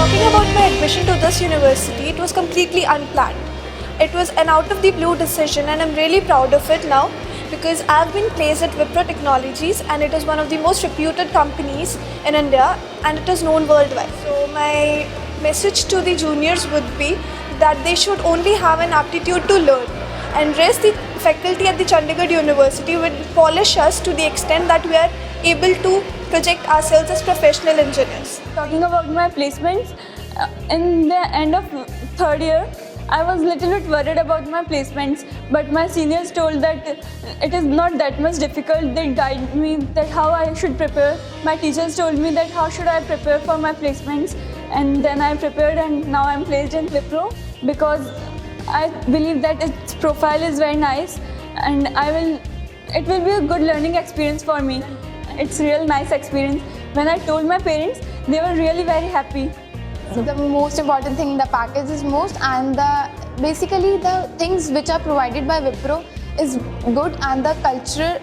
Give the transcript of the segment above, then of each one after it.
Talking about my admission to this university, it was completely unplanned. It was an out of the blue decision and I'm really proud of it now because I've been placed at Wipro Technologies and it is one of the most reputed companies in India and it is known worldwide. So my message to the juniors would be that they should only have an aptitude to learn and rest the faculty at the Chandigarh University would polish us to the extent that we are able to project ourselves as professional engineers. Talking about my placements, in the end of third year, I was little bit worried about my placements, but my seniors told that it is not that much difficult. They guided me that how I should prepare. My teachers told me that how should I prepare for my placements, and then I prepared and now I'm placed in Wipro because I believe that its profile is very nice and it will be a good learning experience for me. It's real nice experience. When I told my parents, they were really very happy. The most important thing, the package is most, and basically the things which are provided by Wipro is good, and the culture,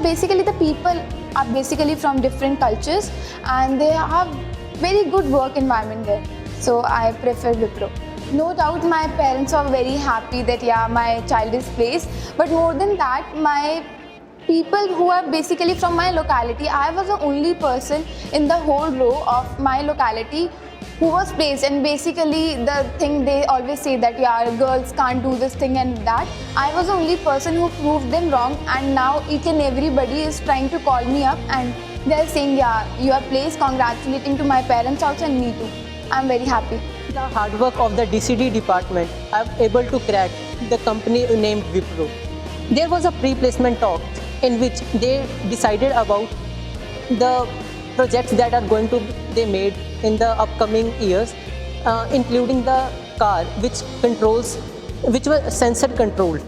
basically the people are basically from different cultures and they have very good work environment there. So I prefer Wipro. No doubt my parents are very happy that yeah, my child is placed, but more than that, my people who are basically from my locality, I was the only person in the whole row of my locality who was placed, and basically the thing they always say that yeah, girls can't do this thing and that, I was the only person who proved them wrong, and now each and everybody is trying to call me up and they're saying yeah, you are placed, congratulating to my parents also and me too. I'm very happy. The hard work of the DCD department, I'm able to crack the company named Wipro. There was a pre-placement talk in which they decided about the projects that are going to be made in the upcoming years, including the car which was sensor controlled.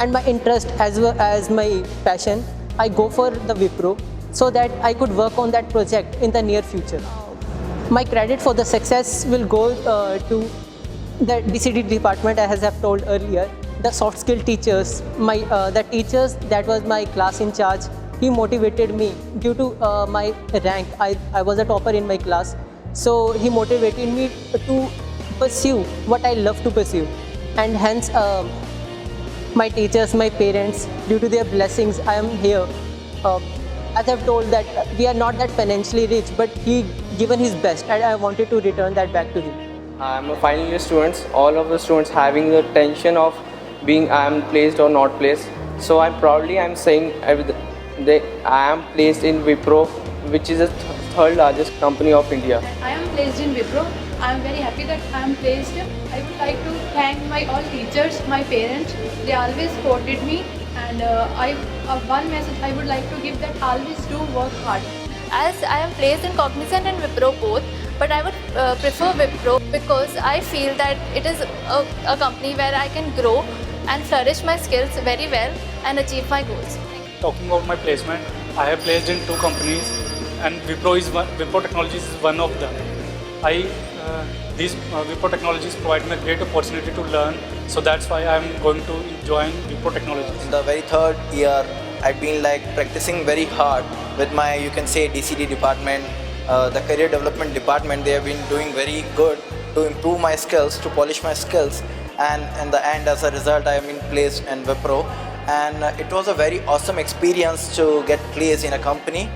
And my interest as well as my passion, I go for the Wipro so that I could work on that project in the near future. My credit for the success will go to the DCD department, as I have told earlier. The soft skill teachers, the teachers that was my class in charge, he motivated me due to my rank. I was a topper in my class, so he motivated me to pursue what I love to pursue, and hence my teachers, my parents, due to their blessings, I am here. As I've told that we are not that financially rich, but he given his best, and I wanted to return that back to him. I'm a final year student. All of the students having the tension of being I am placed or not placed. So I'm saying I am placed in Wipro, which is the third largest company of India. I am placed in Wipro. I am very happy that I am placed. I would like to thank my all teachers, my parents. They always supported me, and one message I would like to give that always do work hard. As I am placed in Cognizant and Wipro both, but I would prefer Wipro because I feel that it is a company where I can grow and flourish my skills very well and achieve my goals. Talking about my placement, I have placed in 2 companies and Wipro Technologies is one of them. These Wipro Technologies provide me a great opportunity to learn, so that's why I am going to join Wipro Technologies. In the very third year, I've been practicing very hard with my, you can say, DCD department, the career development department. They have been doing very good to improve my skills, to polish my skills, and in the end, as a result, I have been placed in Wipro, and it was a very awesome experience to get placed in a company